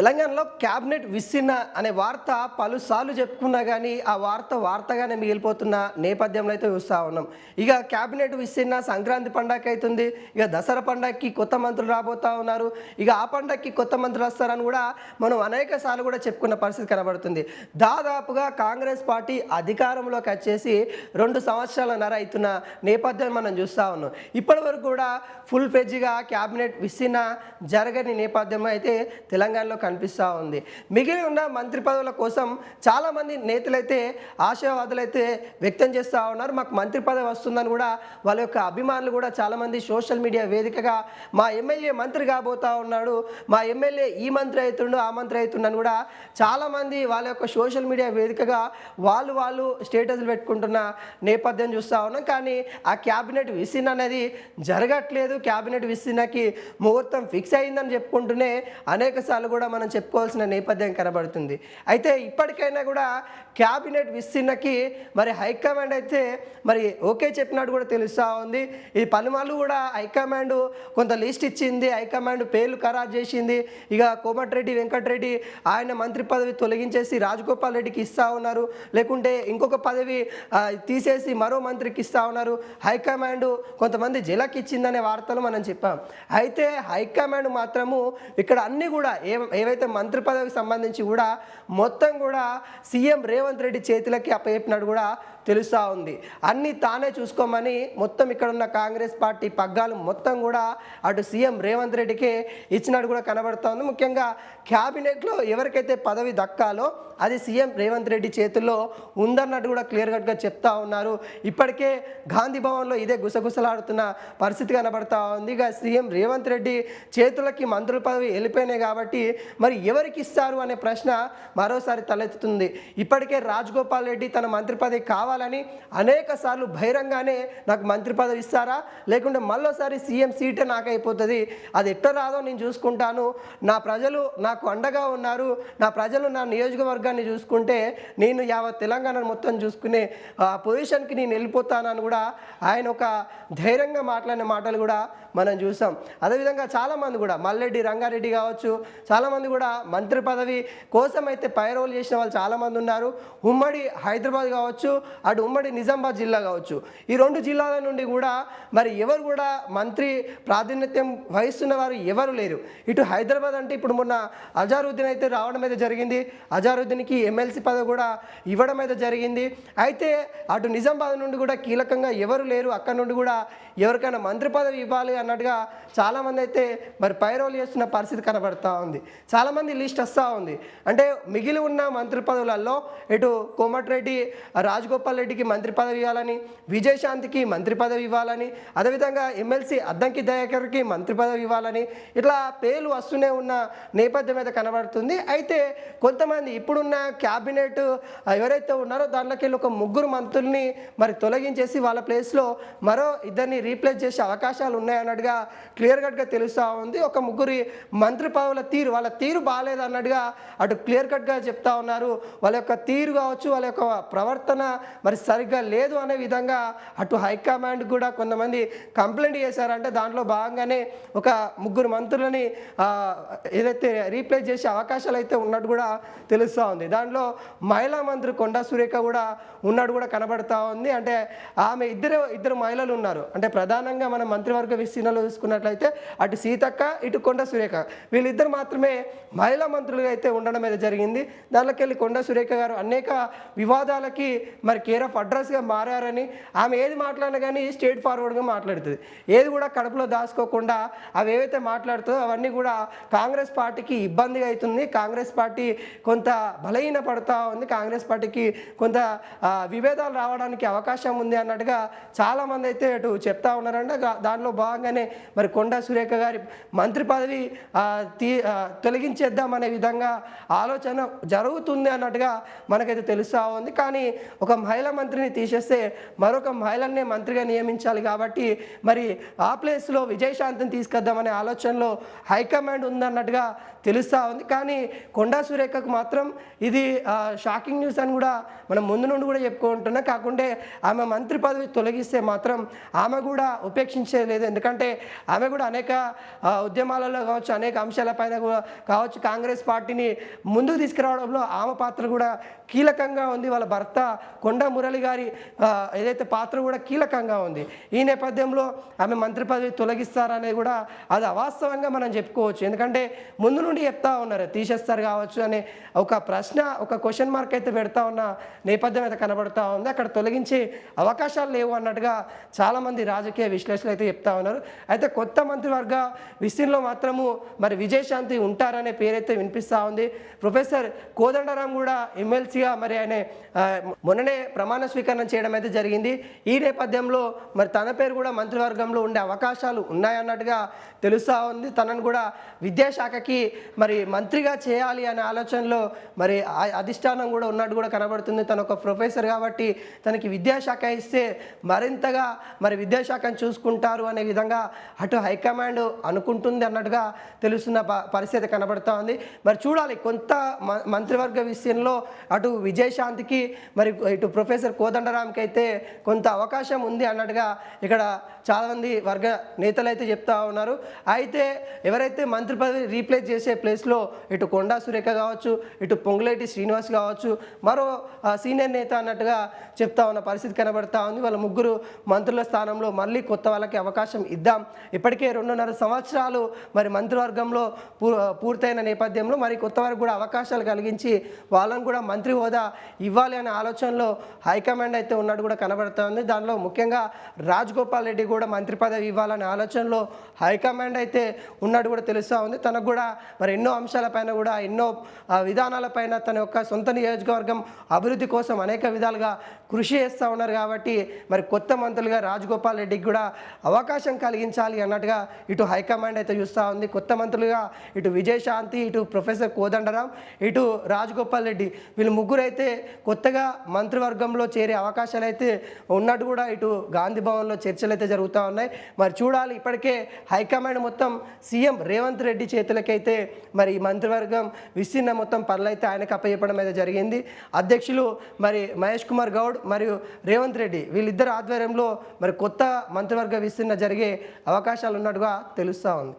తెలంగాణలో క్యాబినెట్ విస్సిన్న అనే వార్త పలుసార్లు చెప్పుకున్నా కానీ ఆ వార్త వార్తగానే మిగిలిపోతున్న నేపథ్యంలో అయితే చూస్తూ ఉన్నాం. ఇక క్యాబినెట్ విస్సిన్న సంక్రాంతి పండగ అవుతుంది. ఇక దసరా పండగకి కొత్త మంత్రులు రాబోతూ ఉన్నారు. ఇక ఆ పండగకి కొత్త మంత్రులు వస్తారని కూడా మనం అనేక సార్లు కూడా చెప్పుకున్న పరిస్థితి కనబడుతుంది. దాదాపుగా కాంగ్రెస్ పార్టీ అధికారంలోకి వచ్చేసి 2 సంవత్సరాలన్నర అవుతున్న నేపథ్యం మనం చూస్తూ ఉన్నాం. ఇప్పటి వరకు కూడా ఫుల్ ఫ్లెడ్జ్గా క్యాబినెట్ విస్సిన్న జరగని నేపథ్యం అయితే తెలంగాణలో కనిపిస్తూ ఉంది. మిగిలి ఉన్న మంత్రి పదవుల కోసం చాలామంది నేతలైతే ఆశావాదులైతే వ్యక్తం చేస్తూ ఉన్నారు. మాకు మంత్రి పదవి వస్తుందని కూడా వాళ్ళ యొక్క అభిమానులు కూడా చాలామంది సోషల్ మీడియా వేదికగా మా ఎమ్మెల్యే మంత్రి కాబోతా ఉన్నాడు, మా ఎమ్మెల్యే ఈ మంత్రి అవుతుండు ఆ మంత్రి అవుతుండని కూడా చాలామంది వాళ్ళ యొక్క సోషల్ మీడియా వేదికగా వాళ్ళు స్టేటస్లు పెట్టుకుంటున్న నేపథ్యం చూస్తూ ఉన్నాం. కానీ ఆ క్యాబినెట్ విసిన్ అనేది జరగట్లేదు. క్యాబినెట్ విసిన్కి ముహూర్తం ఫిక్స్ అయిందని చెప్పుకుంటూనే అనేక సార్లు కూడా మనం చెప్పుకోవాల్సిన నేపథ్యం కనబడుతుంది. అయితే ఇప్పటికైనా కూడా క్యాబినెట్ విస్సిన్నకి మరి హైకమాండ్ అయితే మరి ఓకే చెప్పినట్టు కూడా తెలుస్తూ ఉంది. ఈ పలుమార్లు కూడా హైకమాండ్ కొంత లిస్ట్ ఇచ్చింది, హైకమాండ్ పేర్లు ఖరారు చేసింది. ఇక కోమటిరెడ్డి వెంకటరెడ్డి ఆయన మంత్రి పదవి తొలగించేసి రాజగోపాల్ రెడ్డికి ఇస్తూ ఉన్నారు, లేకుంటే ఇంకొక పదవి తీసేసి మరో మంత్రికి ఇస్తూ ఉన్నారు. హైకమాండ్ కొంతమంది జలకి ఇచ్చిందనే వార్తలు మనం చెప్పాం. అయితే హైకమాండ్ మాత్రము ఇక్కడ అన్నీ కూడా ఏవైతే మంత్రి పదవికి సంబంధించి కూడా మొత్తం కూడా సీఎం రేవంత్ రెడ్డి చేతులకి అప్పచెప్పినట్టు కూడా తెలుస్తూ ఉంది. అన్నీ తానే చూసుకోమని మొత్తం ఇక్కడ ఉన్న కాంగ్రెస్ పార్టీ పగ్గాలు మొత్తం కూడా అటు సీఎం రేవంత్ రెడ్డికే ఇచ్చినట్టు కూడా కనబడుతూ ఉంది. ముఖ్యంగా క్యాబినెట్లో ఎవరికైతే పదవి దక్కాలో అది సీఎం రేవంత్ రెడ్డి చేతుల్లో ఉందన్నట్టు కూడా క్లియర్ కట్గా చెప్తా ఉన్నారు. ఇప్పటికే గాంధీ భవన్లో ఇదే గుసగుసలాడుతున్న పరిస్థితి కనబడతా ఉంది. ఇక సీఎం రేవంత్ రెడ్డి చేతులకి మంత్రుల పదవి వెళ్ళిపోయినాయి కాబట్టి మరి ఎవరికి ఇస్తారు అనే ప్రశ్న మరోసారి తలెత్తుతుంది. ఇప్పటికే రాజగోపాల్ రెడ్డి తన మంత్రి పదవి కావాలని అనేక సార్లు బహిరంగానే నాకు మంత్రి పదవి ఇస్తారా, లేకుంటే మళ్ళోసారి సీఎం సీటే నాకు అయిపోతుంది, అది ఎట్ట రాదో నేను చూసుకుంటాను, నా ప్రజలు నాకు అండగా ఉన్నారు, నా ప్రజలు నా నియోజకవర్గాన్ని చూసుకుంటే నేను యావత్ తెలంగాణను మొత్తం చూసుకునే పొజిషన్కి నేను వెళ్ళిపోతానని కూడా ఆయన ఒక ధైర్యంగా మాట్లాడిన మాటలు కూడా మనం చూసాం. అదేవిధంగా చాలామంది కూడా మల్లెడ్డి రంగారెడ్డి కావచ్చు, చాలామంది కూడా మంత్రి పదవి కోసం అయితే పైరోలు చేసిన వాళ్ళు చాలామంది ఉన్నారు. ఉమ్మడి హైదరాబాద్ కావచ్చు, అటు ఉమ్మడి నిజామాబాద్ జిల్లా కావచ్చు, ఈ 2 జిల్లాల నుండి కూడా మరి ఎవరు కూడా మంత్రి ప్రాతినిధ్యం వహిస్తున్న వారు ఎవరు లేరు. ఇటు హైదరాబాద్ అంటే ఇప్పుడు మొన్న అజారుద్దీన్ అయితే రావడం అయితే జరిగింది, అజారుద్దీన్కి ఎమ్మెల్సీ పదవి కూడా ఇవ్వడం అయితే జరిగింది. అయితే అటు నిజామాబాద్ నుండి కూడా కీలకంగా ఎవరు లేరు, అక్కడ నుండి కూడా ఎవరికైనా మంత్రి పదవి ఇవ్వాలి అన్నట్టుగా చాలామంది అయితే మరి పైరోలు చేస్తున్న పరిస్థితి కనబడుతూ ఉంది. చాలామంది లిస్ట్ వస్తూ ఉంది. అంటే మిగిలి ఉన్న మంత్రి పదవులలో ఇటు కోమటిరెడ్డి రాజగోపాల్ రెడ్డికి మంత్రి పదవి ఇవ్వాలని, విజయశాంతికి మంత్రి పదవి ఇవ్వాలని, అదేవిధంగా ఎమ్మెల్సీ అద్దంకి దయాకర్కి మంత్రి పదవి ఇవ్వాలని ఇట్లా పేర్లు వస్తూనే ఉన్న నేపథ్యం అయితే కనబడుతుంది. అయితే కొంతమంది ఇప్పుడున్న క్యాబినెట్ ఎవరైతే ఉన్నారో దాంట్లోకి వెళ్ళి ఒక 3 మంత్రుల్ని మరి తొలగించేసి వాళ్ళ ప్లేస్లో మరో 2ని రీప్లేస్ చేసే అవకాశాలు ఉన్నాయన్నట్టుగా క్లియర్ కట్గా తెలుస్తూ ఉంది. ఒక 3 మంత్రి పదవుల తీరు, వాళ్ళ తీరు బాగాలేదు అన్నట్టుగా అటు క్లియర్ కట్గా చెప్తా ఉన్నారు. వాళ్ళ యొక్క తీరు కావచ్చు, వాళ్ళ యొక్క ప్రవర్తన మరి సరిగ్గా లేదు అనే విధంగా అటు హైకమాండ్ కూడా కొంతమంది కంప్లైంట్ చేశారంటే దాంట్లో భాగంగానే ఒక 3 మంత్రులని ఏదైతే రీప్లేస్ చేసే అవకాశాలు అయితే ఉన్నట్టు కూడా తెలుస్తూ ఉంది. దాంట్లో మహిళా మంత్రి కొండా సురేఖ కూడా ఉన్నట్టు కూడా కనబడతా ఉంది. అంటే ఆమె ఇద్దరు మహిళలు ఉన్నారు. అంటే ప్రధానంగా మనం మంత్రివర్గ విస్తీర్ణలో చూసుకున్నట్లయితే అటు సీతక్క, ఇటు కొండా సురేఖ, వీళ్ళిద్దరు మాత్రమే మహిళా మంత్రులుగా అయితే ఉండడం అయితే జరిగింది. దాంట్లోకి వెళ్ళి కొండా సురేఖ గారు అనేక వివాదాలకి మరి కేర్ ఆఫ్ అడ్రస్గా మారారని, ఆమె ఏది మాట్లాడినా కానీ స్ట్రేట్ ఫార్వర్డ్గా మాట్లాడుతుంది. ఏది కూడా కడుపులో దాచుకోకుండా అవి ఏవైతే మాట్లాడుతుందో అవన్నీ కూడా కాంగ్రెస్ పార్టీకి ఇబ్బందిగా అవుతుంది. కాంగ్రెస్ పార్టీ కొంత బలహీన పడుతూ ఉంది. కాంగ్రెస్ పార్టీకి కొంత విభేదాలు రావడానికి అవకాశం ఉంది అన్నట్టుగా చాలామంది అయితే అటు చెప్తా ఉన్నారంటే దానిలో భాగంగానే మరి కొండా సురేఖ గారి మంత్రి పదవి తొలగించేద్దామనే విధంగా ఆలోచన జరుగుతుంది అన్నట్టుగా మనకైతే తెలుస్తూ ఉంది. కానీ ఒక మహిళ మహిళా మంత్రిని తీసేస్తే మరొక మహిళనే మంత్రిగా నియమించాలి కాబట్టి మరి ఆ ప్లేస్లో విజయశాంతిని తీసుకొద్దామనే ఆలోచనలో హైకమాండ్ ఉందన్నట్టుగా తెలుస్తూ ఉంది. కానీ కొండా సురేఖకు మాత్రం ఇది షాకింగ్ న్యూస్ అని కూడా మనం ముందు నుండి కూడా చెప్పుకుంటున్నా. కాకుంటే ఆమె మంత్రి పదవి తొలగిస్తే మాత్రం ఆమె కూడా ఉపేక్షించేది. ఎందుకంటే ఆమె కూడా అనేక ఉద్యమాలలో కావచ్చు, అనేక అంశాలపైన కూడా కావచ్చు, కాంగ్రెస్ పార్టీని ముందుకు తీసుకురావడంలో ఆమె పాత్ర కూడా కీలకంగా ఉంది. వాళ్ళ భర్త కొండా మురళి గారి ఏదైతే పాత్ర కూడా కీలకంగా ఉంది. ఈ నేపథ్యంలో ఆమె మంత్రి పదవి తొలగిస్తారనేది కూడా అది అవాస్తవంగా మనం చెప్పుకోవచ్చు. ఎందుకంటే ముందు నుండి చెప్తా ఉన్నారు తీసేస్తారు కావచ్చు అనే ఒక ప్రశ్న, ఒక క్వశ్చన్ మార్క్ అయితే పెడతా ఉన్న నేపథ్యం అయితే కనబడతా ఉంది. అక్కడ తొలగించే అవకాశాలు లేవు అన్నట్టుగా చాలామంది రాజకీయ విశ్లేషకులు అయితే చెప్తా ఉన్నారు. అయితే కొత్త మంత్రివర్గ విస్తీర్ణంలో మాత్రము మరి విజయశాంతి ఉంటారనే పేరైతే వినిపిస్తూ ఉంది. ప్రొఫెసర్ కోదండరాం కూడా ఎమ్మెల్సీగా మరి ఆయన మొన్ననే ప్రమాణ స్వీకరణ చేయడం అయితే జరిగింది. ఈ నేపథ్యంలో మరి తన పేరు కూడా మంత్రివర్గంలో ఉండే అవకాశాలు ఉన్నాయన్నట్టుగా తెలుస్తూ ఉంది. తనను కూడా విద్యాశాఖకి మరి మంత్రిగా చేయాలి అనే ఆలోచనలో మరి అధిష్టానం కూడా ఉన్నట్టు కూడా కనబడుతుంది. తను ఒక ప్రొఫెసర్ కాబట్టి తనకి విద్యాశాఖ ఇస్తే మరింతగా మరి విద్యాశాఖను చూసుకుంటారు అనే విధంగా అటు హైకమాండ్ అనుకుంటుంది అన్నట్టుగా తెలుస్తున్న పరిస్థితి కనబడుతూ ఉంది. మరి చూడాలి కొంత మంత్రివర్గ విషయంలో అటు విజయశాంతికి మరి ఇటు ప్రొఫెసర్ కోదండరాంకి అయితే కొంత అవకాశం ఉంది అన్నట్టుగా ఇక్కడ చాలామంది వర్గ నేతలు అయితే చెప్తా ఉన్నారు. అయితే ఎవరైతే మంత్రి పదవి రీప్లేస్ చేసే ప్లేస్లో ఇటు కొండా సురేఖ కావచ్చు, ఇటు పొంగులేటి శ్రీనివాస్ కావచ్చు, మరో సీనియర్ నేత అన్నట్టుగా చెప్తా ఉన్న పరిస్థితి కనబడతా ఉంది. వాళ్ళ ముగ్గురు మంత్రుల స్థానంలో మళ్ళీ కొత్త వాళ్ళకి అవకాశం ఇద్దాం. ఇప్పటికే 2.5 సంవత్సరాలు మరి మంత్రివర్గంలో పూర్తయిన నేపథ్యంలో మరి కొత్త వారికి కూడా అవకాశాలు కలిగించి వాళ్ళని కూడా మంత్రి హోదా ఇవ్వాలి అనే ఆలోచనలో హైకమాండ్ అయితే ఉన్నట్టు కూడా కనబడతా ఉంది. దానిలో ముఖ్యంగా రాజగోపాల్ రెడ్డి కూడా మంత్రి పదవి ఇవ్వాలనే ఆలోచనలో హైకమాండ్ అయితే ఉన్నట్టు కూడా తెలుస్తూ ఉంది. తనకు కూడా మరి ఎన్నో అంశాలపైన కూడా ఎన్నో విధానాలపైన తన యొక్క సొంత నియోజకవర్గం అభివృద్ధి కోసం అనేక విధాలుగా కృషి చేస్తూ ఉన్నారు. కాబట్టి మరి కొత్త మంత్రులుగా రాజగోపాల్ రెడ్డికి కూడా అవకాశం కలిగించాలి అన్నట్టుగా ఇటు హైకమాండ్ అయితే చూస్తూ ఉంది. కొత్త మంత్రులుగా ఇటు విజయశాంతి, ఇటు ప్రొఫెసర్ కోదండరాం, ఇటు రాజగోపాల్ రెడ్డి వీళ్ళు ముగ్గురు అయితే కొత్తగా మంత్రివర్గంలో చేరే అవకాశాలు అయితే ఉన్నట్టు కూడా ఇటు గాంధీ భవన్లో చర్చలు అయితే జరుగుతూ ఉన్నాయి. మరి చూడాలి. ఇప్పటికే హైకమాండ్ మొత్తం సీఎం రేవంత్ రెడ్డి చేతులకైతే మరి ఈ మంత్రివర్గం విస్తీర్ణ మొత్తం పనులు అయితే ఆయనకు అప్పచెప్పడం అయితే జరిగింది. అధ్యక్షులు మరి మహేష్ కుమార్ గౌడ్ మరియు రేవంత్ రెడ్డి వీళ్ళిద్దరు ఆధ్వర్యంలో మరి కొత్త మంత్రివర్గ విస్తీర్ణ జరిగే అవకాశాలు ఉన్నట్టుగా తెలుస్తూ ఉంది.